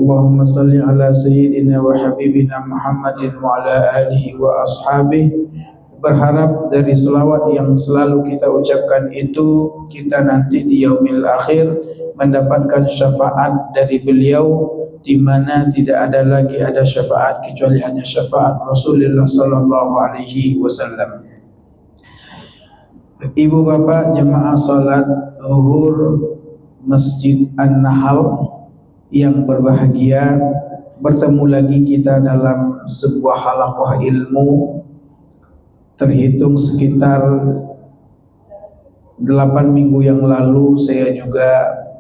Allahumma salli ala sayyidina wa habibina Muhammadin wa ala alihi wa ashabihi. Berharap dari selawat yang selalu kita ucapkan itu, kita nanti di yaumil akhir mendapatkan syafaat dari beliau, di mana tidak ada lagi ada syafaat kecuali hanya syafaat Rasulullah sallallahu alaihi wasallam. Ibu bapak jemaah salat zuhur Masjid An-Nahl yang berbahagia, bertemu lagi kita dalam sebuah halaqah ilmu. Terhitung sekitar 8 minggu yang lalu saya juga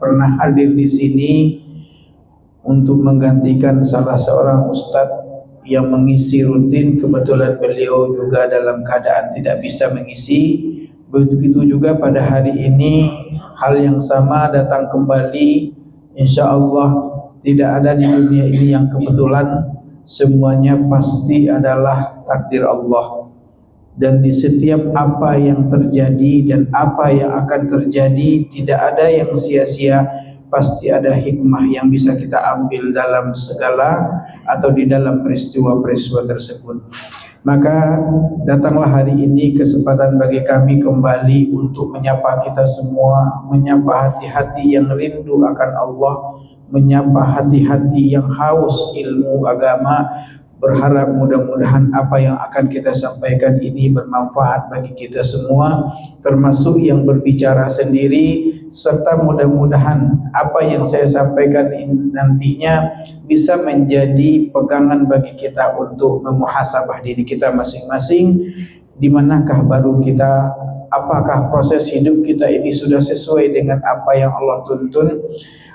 pernah hadir di sini untuk menggantikan salah seorang ustadz yang mengisi rutin. Kebetulan beliau juga dalam keadaan tidak bisa mengisi. Begitu juga pada hari ini hal yang sama datang kembali. Insya Allah tidak ada di dunia ini yang kebetulan, semuanya pasti adalah takdir Allah. Dan di setiap apa yang terjadi dan apa yang akan terjadi, tidak ada yang sia-sia, pasti ada hikmah yang bisa kita ambil dalam segala atau di dalam peristiwa-peristiwa tersebut. Maka datanglah hari ini kesempatan bagi kami kembali untuk menyapa kita semua, menyapa hati-hati yang rindu akan Allah, menyapa hati-hati yang haus ilmu agama. Berharap mudah-mudahan apa yang akan kita sampaikan ini bermanfaat bagi kita semua, termasuk yang berbicara sendiri, serta mudah-mudahan apa yang saya sampaikan nantinya bisa menjadi pegangan bagi kita untuk memuhasabah diri kita masing-masing. Di manakah baru kita, apakah proses hidup kita ini sudah sesuai dengan apa yang Allah tuntun,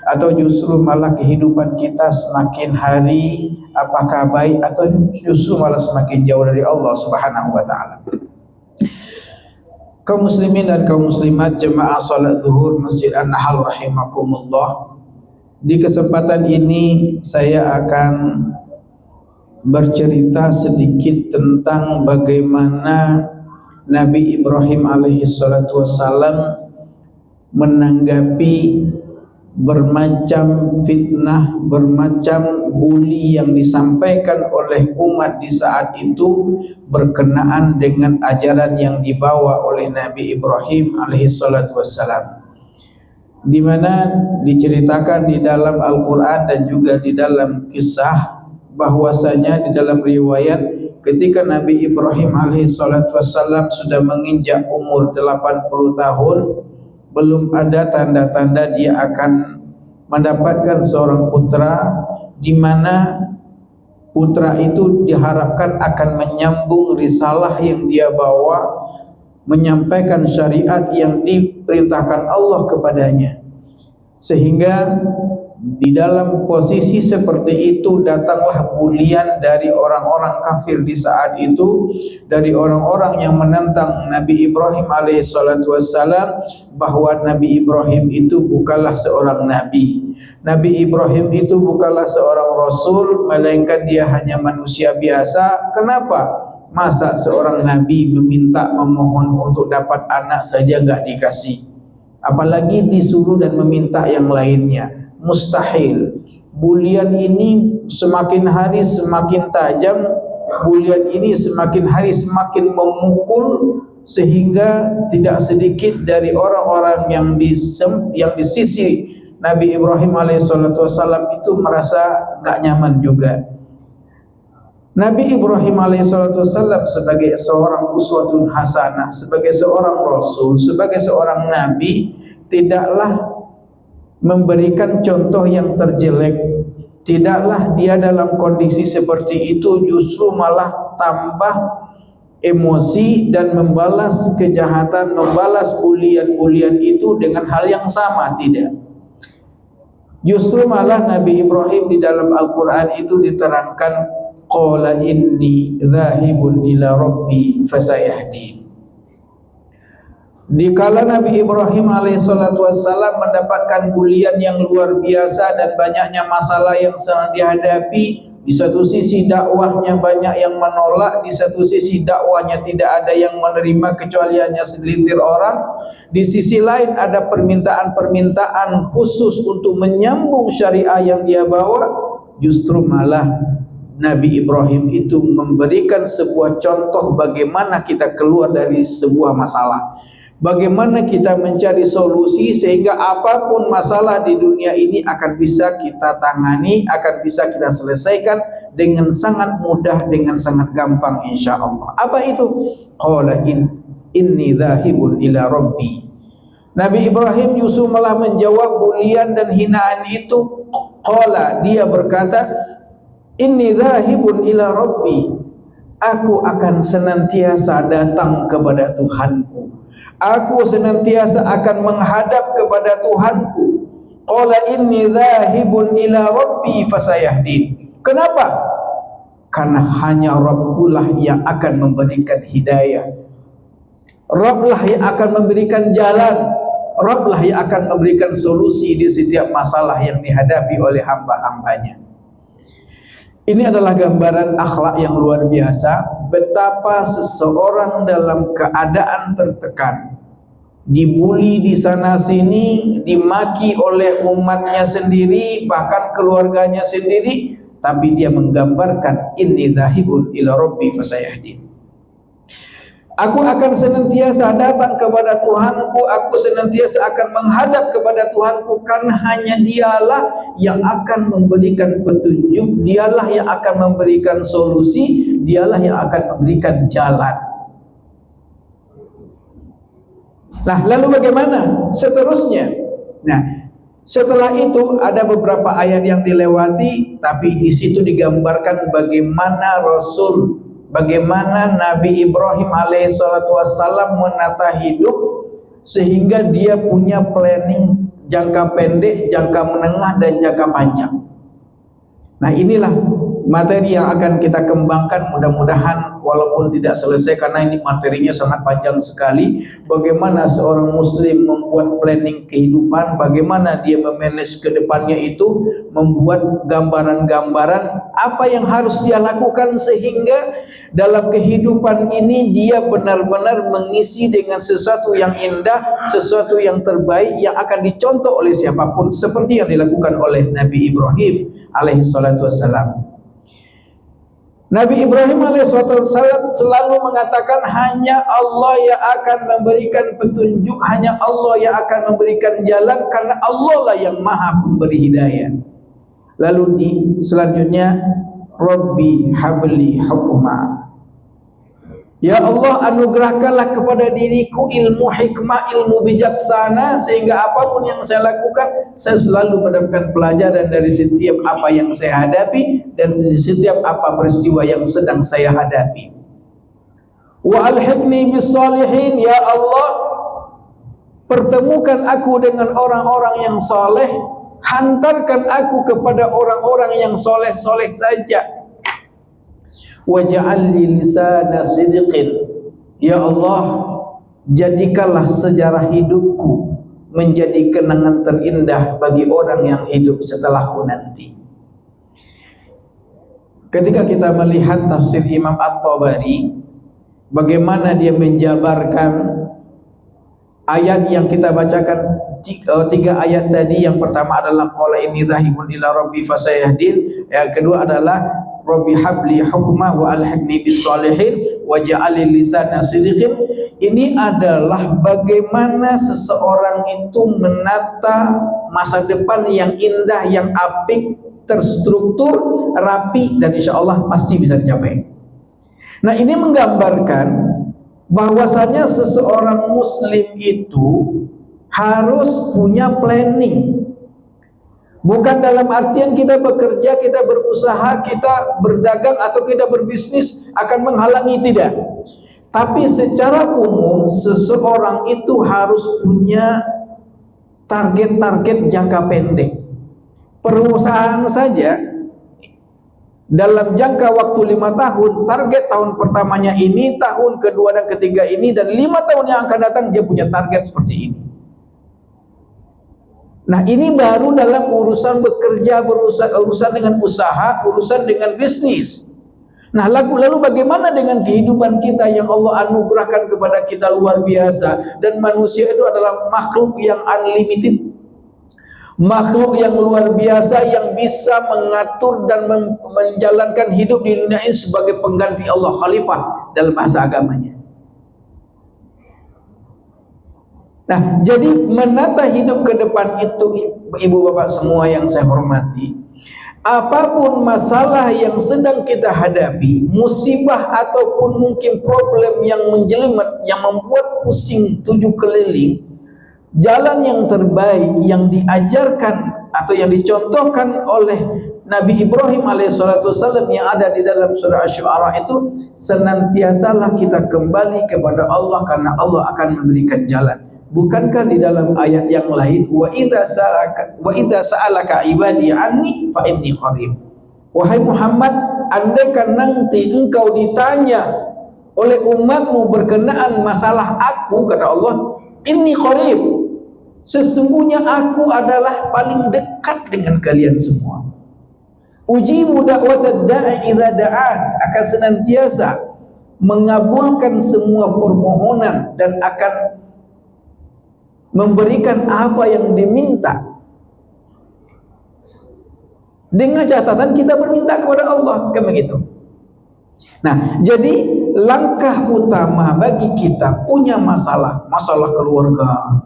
atau justru malah kehidupan kita semakin hari apakah baik atau justru malah semakin jauh dari Allah Subhanahu wa taala. Kaum muslimin dan kaum muslimat jemaah salat zuhur Masjid An-Nahl rahimakumullah. Di kesempatan ini saya akan bercerita sedikit tentang bagaimana Nabi Ibrahim alaihi salatu wassalam menanggapi bermacam fitnah, bermacam bully yang disampaikan oleh umat di saat itu berkenaan dengan ajaran yang dibawa oleh Nabi Ibrahim alaihi salatu wassalam, di mana diceritakan di dalam Al-Quran dan juga di dalam kisah bahwasanya di dalam riwayat ketika Nabi Ibrahim alaihi salatu wassalam sudah menginjak umur 80 tahun, belum ada tanda-tanda dia akan mendapatkan seorang putra, di mana putra itu diharapkan akan menyambung risalah yang dia bawa, menyampaikan syariat yang diperintahkan Allah kepadanya. Sehingga di dalam posisi seperti itu datanglah bulian dari orang-orang kafir di saat itu, dari orang-orang yang menentang Nabi Ibrahim alaihissalatu wassalam, bahwa Nabi Ibrahim itu bukanlah seorang nabi. Nabi Ibrahim itu bukanlah seorang rasul, melainkan dia hanya manusia biasa. Kenapa? Masa seorang nabi memohon untuk dapat anak saja enggak dikasih, apalagi disuruh dan meminta yang lainnya? Mustahil. Bulian ini semakin hari semakin tajam, bulian ini semakin hari semakin memukul, sehingga tidak sedikit dari orang-orang yang di sisi Nabi Ibrahim alaihissalam itu merasa gak nyaman juga. Nabi Ibrahim alaihissalam sebagai seorang uswatun hasanah, sebagai seorang rasul, sebagai seorang nabi, tidaklah memberikan contoh yang terjelek. Tidaklah dia dalam kondisi seperti itu justru malah tambah emosi dan membalas kejahatan, membalas bulian-bulian itu dengan hal yang sama. Tidak, justru malah Nabi Ibrahim di dalam Al-Quran itu diterangkan, qala inni dhahibun ila rabbi fasayahdin. Dikala Nabi Ibrahim alaihissalatu wassalam mendapatkan bulian yang luar biasa dan banyaknya masalah yang sedang dihadapi, di satu sisi dakwahnya banyak yang menolak, di satu sisi dakwahnya tidak ada yang menerima kecuali hanya segelintir orang, di sisi lain ada permintaan-permintaan khusus untuk menyambung syariah yang dia bawa, justru malah Nabi Ibrahim itu memberikan sebuah contoh bagaimana kita keluar dari sebuah masalah, bagaimana kita mencari solusi sehingga apapun masalah di dunia ini akan bisa kita tangani, akan bisa kita selesaikan dengan sangat mudah, dengan sangat gampang insya Allah. Apa itu? Qala inni dhahibun ila rabbi. Nabi Ibrahim Yusuf malah menjawab bulian dan hinaan itu. Qala, dia berkata, inni dhahibun ila rabbi. Aku akan senantiasa datang kepada Tuhanku. Aku senantiasa akan menghadap kepada Tuhanku. Qala inni dhahibun ila rabbi fasayahdin. Kenapa? Karena hanya Rabbkulah yang akan memberikan hidayah. Rabblah yang akan memberikan jalan. Rabblah yang akan memberikan solusi di setiap masalah yang dihadapi oleh hamba-hambanya. Ini adalah gambaran akhlak yang luar biasa. Betapa seseorang dalam keadaan tertekan, dibuli di sana sini, dimaki oleh umatnya sendiri, bahkan keluarganya sendiri, tapi dia menggambarkan inni dhahibun ila rabbi fasayahdin. Aku akan senantiasa datang kepada Tuhanku, aku senantiasa akan menghadap kepada Tuhanku, karena hanya dialah yang akan memberikan petunjuk, dialah yang akan memberikan solusi, dialah yang akan memberikan jalan. Nah, lalu bagaimana seterusnya? Nah, setelah itu ada beberapa ayat yang dilewati, tapi di situ digambarkan bagaimana bagaimana Nabi Ibrahim alaihissalatu wassalam menata hidup sehingga dia punya planning jangka pendek, jangka menengah, dan jangka panjang. Nah, inilah materi yang akan kita kembangkan, mudah-mudahan walaupun tidak selesai karena ini materinya sangat panjang sekali. Bagaimana seorang muslim membuat planning kehidupan, bagaimana dia memanage ke depannya itu, membuat gambaran-gambaran apa yang harus dia lakukan sehingga dalam kehidupan ini dia benar-benar mengisi dengan sesuatu yang indah, sesuatu yang terbaik yang akan dicontoh oleh siapapun, seperti yang dilakukan oleh Nabi Ibrahim alaihi salatu wassalam. Nabi Ibrahim alaihissalam selalu mengatakan hanya Allah yang akan memberikan petunjuk, hanya Allah yang akan memberikan jalan, karena Allah lah yang maha pemberi hidayah. Lalu selanjutnya, Rabbi habli hukma. Ya Allah, anugerahkanlah kepada diriku ilmu hikmah, ilmu bijaksana, sehingga apapun yang saya lakukan, saya selalu mendapatkan pelajaran dari setiap apa yang saya hadapi dan dari setiap apa peristiwa yang sedang saya hadapi. Wa alhiqni bis salihin. Ya Allah, pertemukan aku dengan orang-orang yang saleh, hantarkan aku kepada orang-orang yang soleh-soleh saja. Waj'al li lisana sidqin. Ya Allah, jadikanlah sejarah hidupku menjadi kenangan terindah bagi orang yang hidup setelahku nanti. Ketika kita melihat tafsir Imam At-Tabari, bagaimana dia menjabarkan ayat yang kita bacakan, tiga ayat tadi. Yang pertama adalah qala inni dhahibun ila rabbi fasayahdin, yang kedua adalah Rabbi habli hukma wa alhiqni bis salihin waj'al li lisana sidqin. Ini adalah bagaimana seseorang itu menata masa depan yang indah, yang apik, terstruktur, rapi, dan insya Allah pasti bisa dicapai. Nah, ini menggambarkan bahwasanya seseorang muslim itu harus punya planning. Bukan dalam artian kita bekerja, kita berusaha, kita berdagang atau kita berbisnis akan menghalangi, tidak. Tapi secara umum seseorang itu harus punya target-target jangka pendek. Perusahaan saja dalam jangka waktu 5 tahun, target tahun pertamanya ini, tahun kedua dan ketiga ini, dan 5 tahun yang akan datang dia punya target seperti ini. Nah, ini baru dalam urusan bekerja, urusan dengan usaha, urusan dengan bisnis. Nah, lalu bagaimana dengan kehidupan kita yang Allah anugerahkan kepada kita luar biasa, dan manusia itu adalah makhluk yang unlimited. makhluk yang luar biasa yang bisa mengatur dan menjalankan hidup di dunia ini sebagai pengganti Allah, khalifah dalam bahasa agamanya. Nah, jadi menata hidup ke depan itu, ibu bapak semua yang saya hormati, apapun masalah yang sedang kita hadapi, musibah ataupun mungkin problem yang menjelimet, yang membuat pusing tujuh keliling, jalan yang terbaik yang diajarkan atau yang dicontohkan oleh Nabi Ibrahim alaihissalam yang ada di dalam surah Asy-Syu'ara itu, senantiasalah kita kembali kepada Allah karena Allah akan memberikan jalan. Bukankah di dalam ayat yang lain, wa idza sa'alaka ibadi anni fa inni qarib. Wahai Muhammad, andaikan nanti engkau ditanya oleh umatmu berkenaan masalah aku, kata Allah, inni qarib, sesungguhnya aku adalah paling dekat dengan kalian semua. Ujibu da'watad da'i idza da'an, akan senantiasa mengabulkan semua permohonan dan akan memberikan apa yang diminta, dengan catatan kita berminta kepada Allah, kan begitu. Nah, jadi langkah utama bagi kita punya masalah keluarga,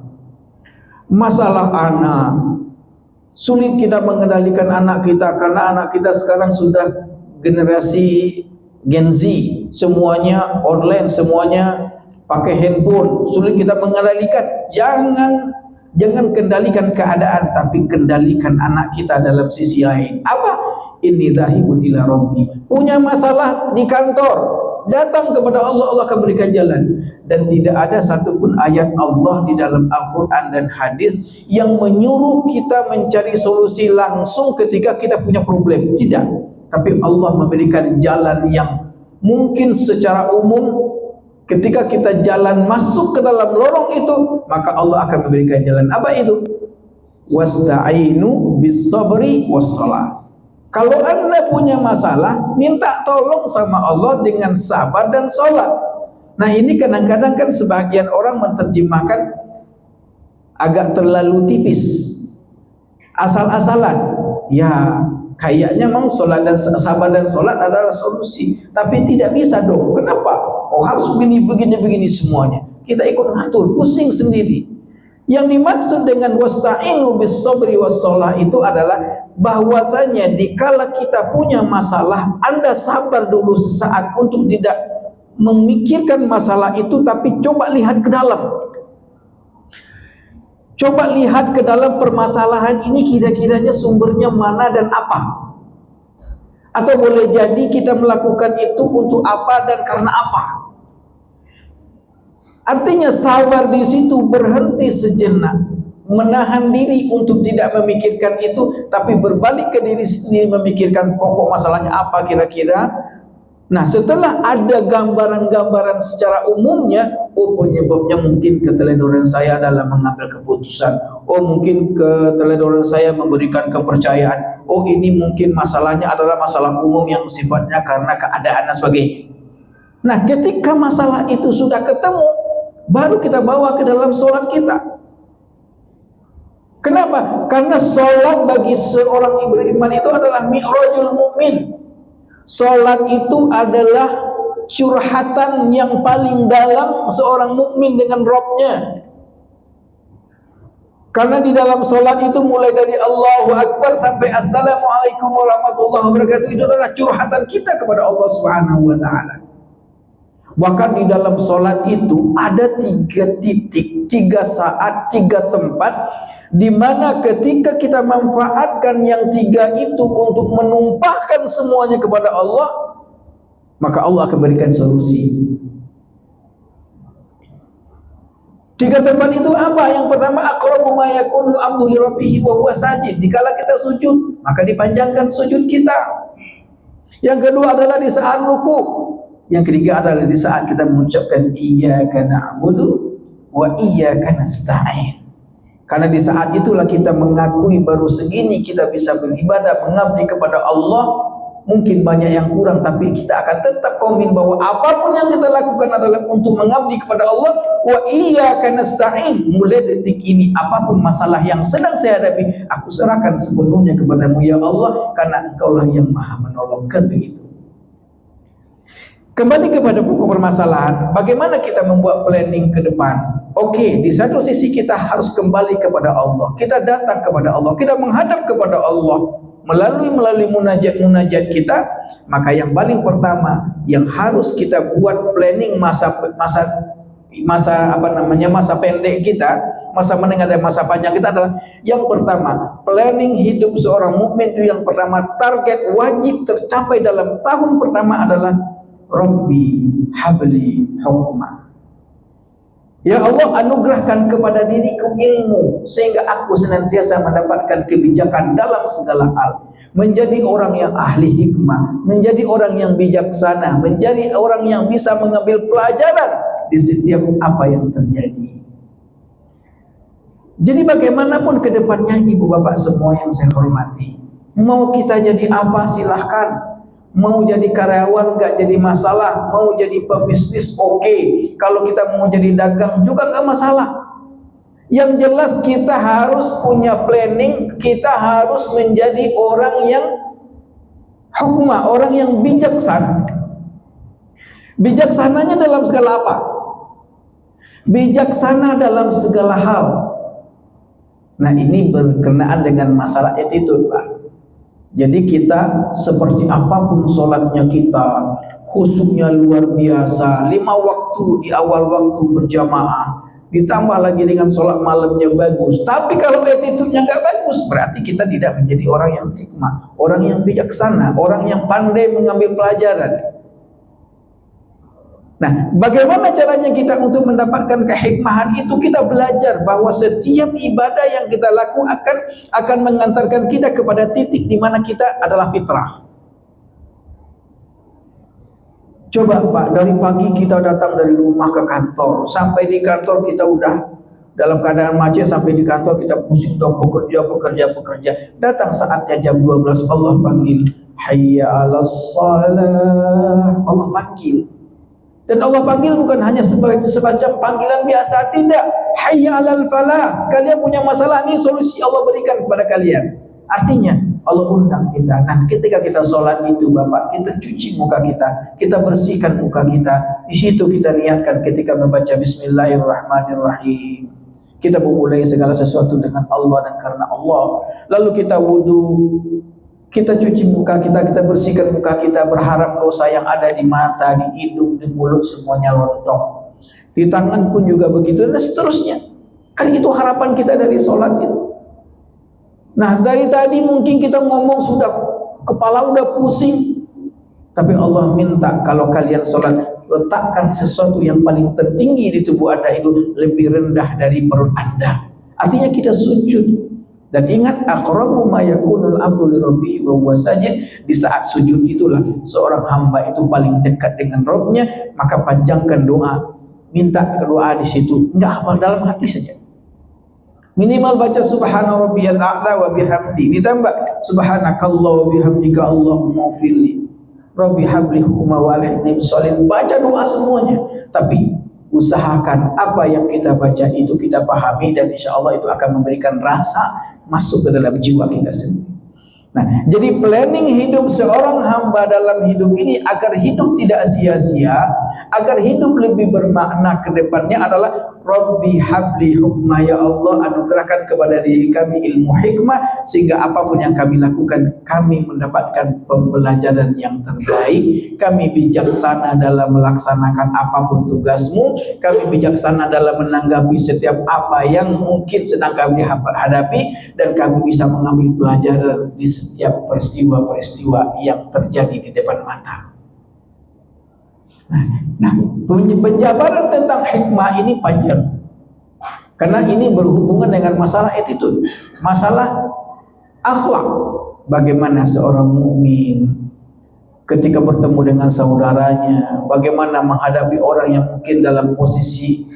masalah anak, sulit kita mengendalikan anak kita karena anak kita sekarang sudah generasi Gen Z, semuanya online, semuanya pakai handphone, sulit kita mengendalikan. Jangan kendalikan keadaan, tapi kendalikan anak kita dalam sisi lain. Apa? Inni dhahibun ila rabbi. Punya masalah di kantor, datang kepada Allah, Allah akan berikan jalan. Dan tidak ada satupun ayat Allah di dalam Al-Quran dan hadis yang menyuruh kita mencari solusi langsung ketika kita punya problem. Tidak. Tapi Allah memberikan jalan yang mungkin secara umum ketika kita jalan masuk ke dalam lorong itu, maka Allah akan memberikan jalan. Apa itu? Wasta'inu bis sabri was salat. Kalau Anda punya masalah, minta tolong sama Allah dengan sabar dan sholat. Nah, ini kadang-kadang kan sebagian orang menerjemahkan agak terlalu tipis, asal-asalan. Ya, kayaknya memang sholat dan sabar dan sholat adalah solusi, tapi tidak bisa dong. Kenapa? Oh, harus begini semuanya. Kita ikut ngatur, pusing sendiri. Yang dimaksud dengan wasta'inu bis sabri was shalah itu adalah bahwasanya dikala kita punya masalah, Anda sabar dulu sesaat untuk tidak memikirkan masalah itu, tapi coba lihat ke dalam. Coba lihat ke dalam permasalahan ini, kira-kiranya sumbernya mana dan apa. Atau boleh jadi kita melakukan itu untuk apa dan karena apa. Artinya sabar di situ, berhenti sejenak, menahan diri untuk tidak memikirkan itu, tapi berbalik ke diri sendiri, memikirkan pokok masalahnya apa kira-kira. Nah, setelah ada gambaran-gambaran secara umumnya, oh penyebabnya mungkin keteledoran saya dalam mengambil keputusan, oh mungkin keteledoran saya memberikan kepercayaan, oh ini mungkin masalahnya adalah masalah umum yang sifatnya karena keadaan dan sebagainya. Nah, ketika masalah itu sudah ketemu, baru kita bawa ke dalam sholat kita. Kenapa? Karena sholat bagi seorang beriman itu adalah mi'rajul mu'min. Sholat itu adalah curhatan yang paling dalam seorang mukmin dengan Rabb-nya. Karena di dalam sholat itu mulai dari Allahu Akbar sampai Assalamualaikum warahmatullahi wabarakatuh, itu adalah curhatan kita kepada Allah Subhanahu wa ta'ala. Bahkan di dalam sholat itu ada 3 titik, 3 saat, 3 tempat, di mana ketika kita manfaatkan yang 3 itu untuk menumpahkan semuanya kepada Allah, maka Allah akan berikan solusi. 3 tempat itu apa? Yang pertama, aqrabu ma yakunul abdu li rabbih wa huwa sajid. Dikala kita sujud, maka dipanjangkan sujud kita. Yang kedua adalah di saat ruku. Yang ketiga adalah di saat kita mengucapkan iyyaka na'budu wa iyyaka nasta'in. Karena di saat itulah kita mengakui baru segini kita bisa beribadah, mengabdi kepada Allah, mungkin banyak yang kurang, tapi kita akan tetap komitmen bahwa apapun yang kita lakukan adalah untuk mengabdi kepada Allah. Wa iyyaka nasta'in, mulai detik ini apapun masalah yang sedang saya hadapi, aku serahkan sepenuhnya kepadamu ya Allah, karena Engkaulah yang maha menolong. Kan begitu. Kembali kepada pokok permasalahan, bagaimana kita membuat planning ke depan? Oke, di satu sisi kita harus kembali kepada Allah, kita datang kepada Allah, kita menghadap kepada Allah melalui munajat kita. Maka yang paling pertama yang harus kita buat planning masa pendek kita, masa menengah dan masa panjang kita adalah yang pertama, planning hidup seorang mukmin itu yang pertama, target wajib tercapai dalam tahun pertama adalah Rabbi habli hukma. Ya Allah, anugerahkan kepada diriku ilmu sehingga aku senantiasa mendapatkan kebijakan dalam segala hal, menjadi orang yang ahli hikmah, menjadi orang yang bijaksana, menjadi orang yang bisa mengambil pelajaran di setiap apa yang terjadi. Jadi bagaimanapun ke depannya ibu bapak semua yang saya hormati, mau kita jadi apa silahkan. Mau jadi karyawan gak jadi masalah, mau jadi pebisnis oke. Kalau kita mau jadi dagang juga gak masalah. Yang jelas kita harus punya planning, kita harus menjadi orang yang hukmah, orang yang bijaksana. Bijaksananya dalam segala apa? Bijaksana dalam segala hal. Nah, ini berkenaan dengan masalah attitude, Pak. Jadi kita seperti apapun sholatnya kita, khusyuknya luar biasa, 5 waktu di awal waktu berjamaah, ditambah lagi dengan sholat malamnya bagus. Tapi kalau attitude-nya nggak bagus, berarti kita tidak menjadi orang yang hikmah, orang yang bijaksana, orang yang pandai mengambil pelajaran. Nah, bagaimana caranya kita untuk mendapatkan kehikmahan itu? Kita belajar bahwa setiap ibadah yang kita lakukan akan mengantarkan kita kepada titik di mana kita adalah fitrah. Coba Pak, dari pagi kita datang dari rumah ke kantor, sampai di kantor kita udah dalam keadaan macet, sampai di kantor kita pusing, udah bekerja. Datang saatnya jam 12, Allah panggil, hayya 'alas shalah. Allah panggil. Dan Allah panggil bukan hanya semacam panggilan biasa, tidak. Hayya 'alal falah. Kalian punya masalah, ini solusi Allah berikan kepada kalian. Artinya Allah undang kita. Nah, ketika kita sholat itu Bapak, kita cuci muka kita, kita bersihkan muka kita. Di situ kita niatkan ketika membaca Bismillahirrahmanirrahim, kita memulai segala sesuatu dengan Allah dan karena Allah. Lalu kita wudu, kita cuci muka kita, kita bersihkan muka kita, berharap dosa yang ada di mata, di hidung, di mulut semuanya rontok. Di tangan pun juga begitu, dan seterusnya. Kan itu harapan kita dari sholat itu. Nah, dari tadi mungkin kita ngomong sudah kepala udah pusing, tapi Allah minta kalau kalian sholat, letakkan sesuatu yang paling tertinggi di tubuh Anda itu lebih rendah dari perut Anda. Artinya kita sujud. Dan ingat, aqrabu ma yakunul abdu li rabbihi wa huwa sajid. Di saat sujud itulah seorang hamba itu paling dekat dengan Rabbnya. Maka panjangkan doa, minta doa di situ, enggak hafal, dalam hati saja. Minimal baca subhana rabbiyal a'la wa bihamdi, ditambah subhanakallah wa bihamdika Allahumma firli rabbi habli hukma wa alhidni bisalihin. Baca doa semuanya, tapi usahakan apa yang kita baca itu kita pahami, dan insya Allah itu akan memberikan rasa masuk ke dalam jiwa kita sendiri. Nah, jadi planning hidup seorang hamba dalam hidup ini agar hidup tidak sia-sia, agar hidup lebih bermakna ke depannya adalah Rabbi habli hukmah, ya Allah anugerahkan kepada diri kami ilmu hikmah sehingga apapun yang kami lakukan kami mendapatkan pembelajaran yang terbaik. Kami bijaksana dalam melaksanakan apapun tugasmu, kami bijaksana dalam menanggapi setiap apa yang mungkin sedang kami hadapi, dan kami bisa mengambil pelajaran di setiap peristiwa-peristiwa yang terjadi di depan mata. Nah, penjabaran tentang hikmah ini panjang, karena ini berhubungan dengan masalah attitude, masalah akhlak. Bagaimana seorang mukmin ketika bertemu dengan saudaranya, bagaimana menghadapi orang yang mungkin dalam posisi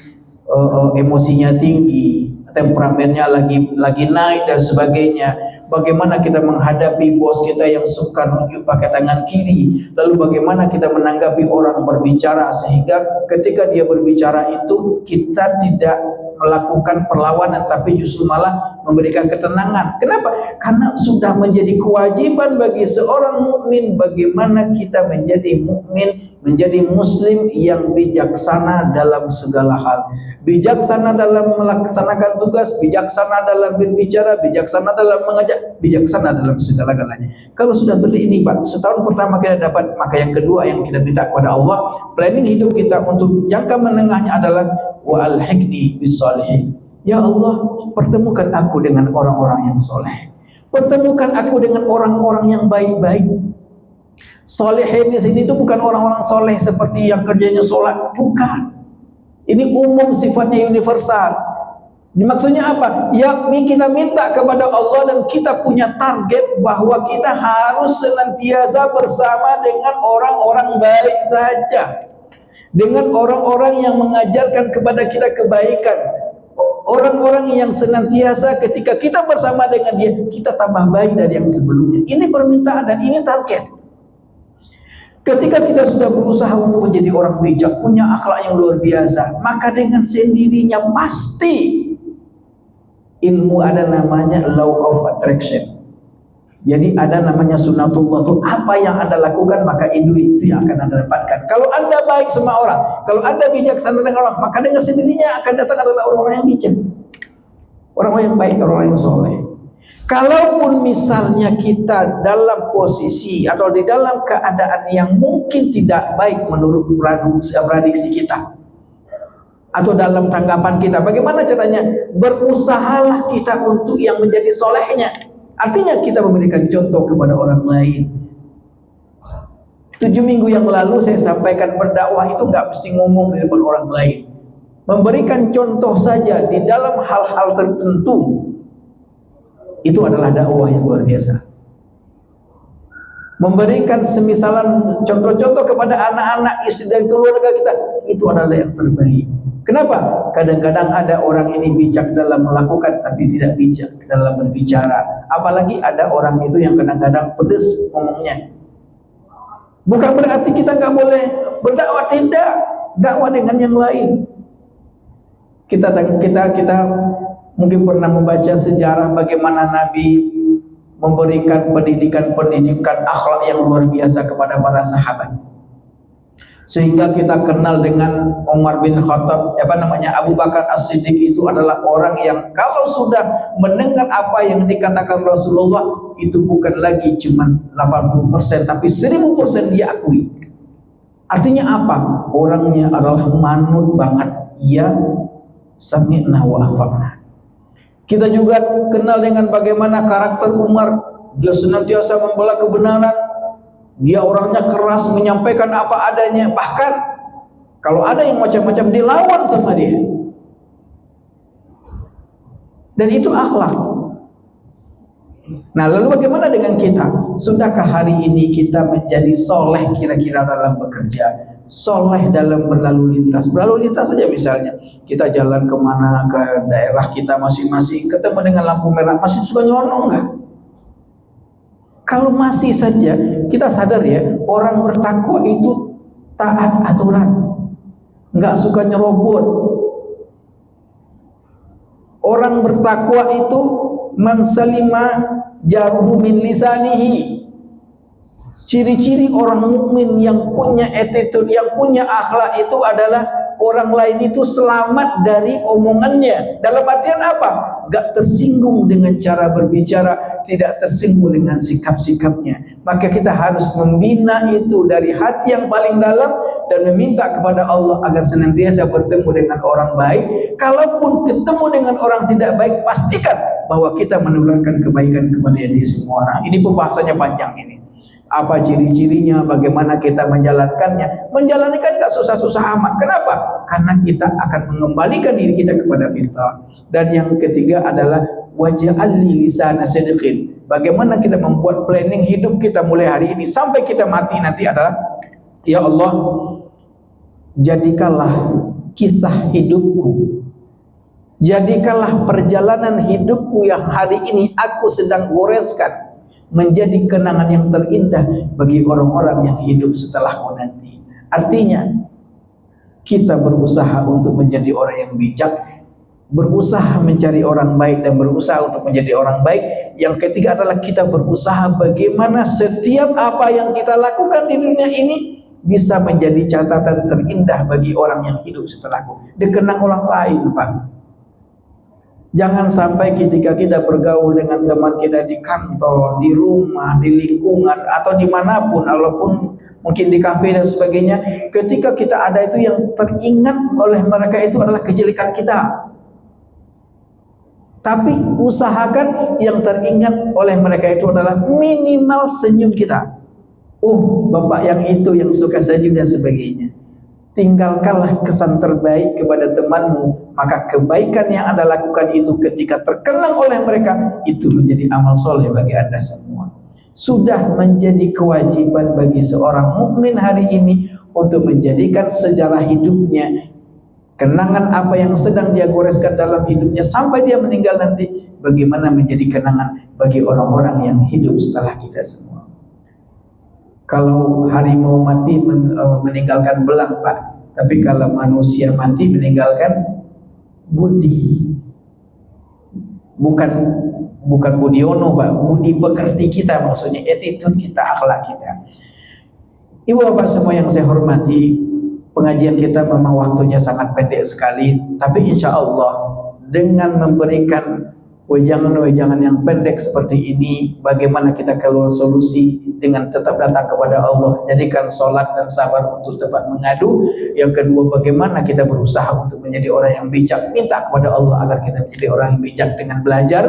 emosinya tinggi, temperamennya lagi naik dan sebagainya. bagaimana kita menghadapi bos kita yang suka nunjuk pakai tangan kiri, lalu bagaimana kita menanggapi orang berbicara sehingga ketika dia berbicara itu kita tidak melakukan perlawanan tapi justru malah memberikan ketenangan. Kenapa? Karena sudah menjadi kewajiban bagi seorang mukmin bagaimana kita menjadi mukmin, menjadi muslim yang bijaksana dalam segala hal. Bijaksana dalam melaksanakan tugas, bijaksana dalam berbicara, bijaksana dalam mengajak, bijaksana dalam segala-galanya. Kalau sudah seperti ini Pak, setahun pertama kita dapat, maka yang kedua yang kita minta kepada Allah, planning hidup kita untuk jangka menengahnya adalah wa alhiqni bis-shalihin. Ya Allah, pertemukan aku dengan orang-orang yang soleh. Pertemukan aku dengan orang-orang yang baik-baik. Solehin di sini itu bukan orang-orang soleh seperti yang kerjanya sholat, bukan. Ini umum, sifatnya universal. Maksudnya apa? Ya, kita minta kepada Allah dan kita punya target bahwa kita harus senantiasa bersama dengan orang-orang baik saja. Dengan orang-orang yang mengajarkan kepada kita kebaikan. Orang-orang yang senantiasa ketika kita bersama dengan dia, kita tambah baik dari yang sebelumnya. Ini permintaan dan ini target. Ketika kita sudah berusaha untuk menjadi orang bijak, punya akhlak yang luar biasa, maka dengan sendirinya pasti ilmu ada namanya law of attraction. Jadi ada namanya sunnatullah, itu apa yang Anda lakukan maka itu yang akan Anda dapatkan. Kalau Anda baik sama orang, kalau Anda bijaksana dengan orang, maka dengan sendirinya akan datang adalah orang-orang yang bijak, orang-orang yang baik, orang-orang yang soleh. Kalaupun misalnya kita dalam posisi atau di dalam keadaan yang mungkin tidak baik menurut prediksi kita atau dalam tanggapan kita, bagaimana caranya? Berusahalah kita untuk yang menjadi solehnya. Artinya kita memberikan contoh kepada orang lain. 7 minggu yang lalu saya sampaikan berdakwah itu nggak mesti ngomong di depan orang lain. Memberikan contoh saja di dalam hal-hal tertentu. Itu adalah dakwah yang luar biasa. Memberikan semisalan contoh-contoh kepada anak-anak, istri dan keluarga kita, itu adalah yang terbaik. Kenapa? Kadang-kadang ada orang ini bijak dalam melakukan tapi tidak bijak dalam berbicara. Apalagi ada orang itu yang kadang-kadang pedes ngomongnya. Bukan berarti kita nggak boleh berdakwah, tidak. Dakwah dengan yang lain. Kita mungkin pernah membaca sejarah bagaimana Nabi memberikan pendidikan akhlak yang luar biasa kepada para sahabat. Sehingga kita kenal dengan Umar bin Khattab, Abu Bakar As-Siddiq itu adalah orang yang kalau sudah mendengar apa yang dikatakan Rasulullah itu bukan lagi cuma 80% tapi 1000% dia akui. Artinya apa? Orangnya adalah manut banget. Ya, sami'na wa ata'na. Kita juga kenal dengan bagaimana karakter Umar. Dia senantiasa membela kebenaran. Dia orangnya keras, menyampaikan apa adanya. Bahkan kalau ada yang macam-macam dilawan sama dia. Dan itu akhlak. Nah, lalu bagaimana dengan kita? Sudahkah hari ini kita menjadi soleh kira-kira dalam bekerja? Soleh dalam berlalu lintas. Berlalu lintas saja misalnya. Kita jalan kemana, ke daerah kita masing-masing, ketemu dengan lampu merah, masih suka nyelonong nggak? Kalau masih saja, kita sadar ya, orang bertakwa itu taat aturan, nggak suka nyerobot. Orang bertakwa itu man salima jaruhu min lisanihi. Ciri-ciri orang mukmin yang punya attitude, yang punya akhlak itu adalah orang lain itu selamat dari omongannya. Dalam artian apa? Gak tersinggung dengan cara berbicara, tidak tersinggung dengan sikap-sikapnya. Maka kita harus membina itu dari hati yang paling dalam dan meminta kepada Allah agar senantiasa bertemu dengan orang baik. Kalaupun ketemu dengan orang tidak baik, pastikan bahwa kita menularkan kebaikan kepada dia semua orang. Ini pembahasannya panjang ini. Apa ciri-cirinya, bagaimana kita menjalankannya. Menjalankan gak susah-susah amat. Kenapa? Karena kita akan mengembalikan diri kita kepada fitrah. Dan yang ketiga adalah waj'alli lisana sidqin. Bagaimana kita membuat planning hidup kita mulai hari ini sampai kita mati nanti adalah, ya Allah, jadikanlah kisah hidupku Jadikanlah perjalanan hidupku yang hari ini aku sedang goreskan menjadi kenangan yang terindah bagi orang-orang yang hidup setelahku nanti. Artinya, kita berusaha untuk menjadi orang yang bijak, berusaha mencari orang baik dan berusaha untuk menjadi orang baik. Yang ketiga adalah kita berusaha bagaimana setiap apa yang kita lakukan di dunia ini bisa menjadi catatan terindah bagi orang yang hidup setelahku, dikenang orang lain, Pak. Jangan sampai ketika kita bergaul dengan teman kita di kantor, di rumah, di lingkungan, atau dimanapun, walaupun mungkin di kafe dan sebagainya, ketika kita ada itu yang teringat oleh mereka itu adalah kejelekan kita. Tapi usahakan yang teringat oleh mereka itu adalah minimal senyum kita. Oh, bapak yang itu yang suka senyum dan sebagainya. Tinggalkanlah kesan terbaik kepada temanmu, maka kebaikan yang Anda lakukan itu ketika terkenang oleh mereka, itu menjadi amal soleh bagi Anda semua. Sudah menjadi kewajiban bagi seorang mukmin hari ini untuk menjadikan sejarah hidupnya, kenangan apa yang sedang dia goreskan dalam hidupnya sampai dia meninggal nanti, bagaimana menjadi kenangan bagi orang-orang yang hidup setelah kita semua. Kalau harimau mati meninggalkan belang, Pak. Tapi kalau manusia mati meninggalkan budi. Bukan budiono, Pak. Budi pekerti kita, maksudnya attitude kita, akhlak kita. Ibu bapak semua yang saya hormati, pengajian kita memang waktunya sangat pendek sekali. Tapi insya Allah dengan memberikan wejangan-wejangan yang pendek seperti ini, bagaimana kita keluar solusi dengan tetap datang kepada Allah, jadikan sholat dan sabar untuk tempat mengadu. Yang kedua, bagaimana kita berusaha untuk menjadi orang yang bijak, minta kepada Allah agar kita menjadi orang yang bijak dengan belajar.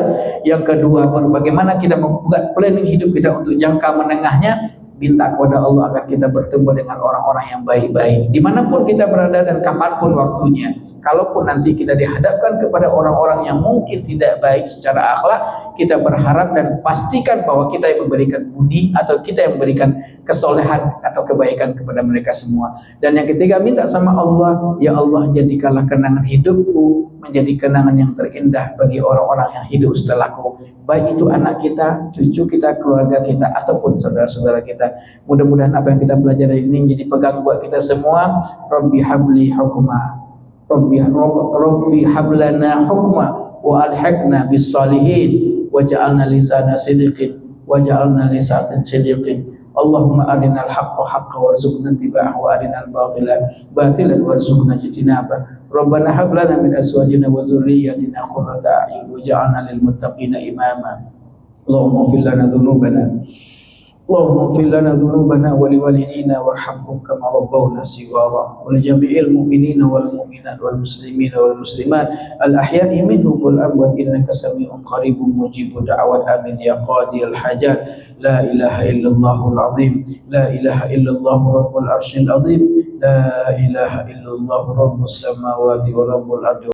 Yang kedua, bagaimana kita membuat planning hidup kita untuk jangka menengahnya, minta kepada Allah agar kita bertemu dengan orang-orang yang baik-baik dimanapun kita berada dan kapanpun waktunya. Kalaupun nanti kita dihadapkan kepada orang-orang yang mungkin tidak baik secara akhlak, kita berharap dan pastikan bahwa kita yang memberikan budi atau kita yang memberikan kesolehan atau kebaikan kepada mereka semua. Dan yang ketiga, minta sama Allah, ya Allah, jadikanlah kenangan hidupku menjadi kenangan yang terindah bagi orang-orang yang hidup setelahku, baik itu anak kita, cucu kita, keluarga kita, ataupun saudara-saudara kita. Mudah-mudahan apa yang kita pelajari ini menjadi pegang buat kita semua. Rabbi habli hukma, Rabbi hablana hukma wa alhiqna bis salihin waj'alna lisana sidqin waj'alna lisanan sidqin. Allahumma arinal haqqa haqqan warzuqna ittiba'ahu wa arinal batila batilan warzuqna ijtinabah. Rabbana hab lana min azwajina wa dhurriyyatina qurrata a'yun waj'alna lil muttaqina imama. Allahumma ighfir lana dhunubana Allahumma ighfir lana dhunubana wa liwalidina warhamhum kama rabbawna shighara wa li jami'il mu'minina wal mu'minat wal muslimina wal muslimat al ahya'i minhum wal amwat innaka sami'un qaribun mujibud da'wat amin ya qadiyal hajat. La ilaha illallahul azim, la ilaha illallah rabbul arsyil azim, la ilaha illallah rabbus samawati wa rabbul ardi.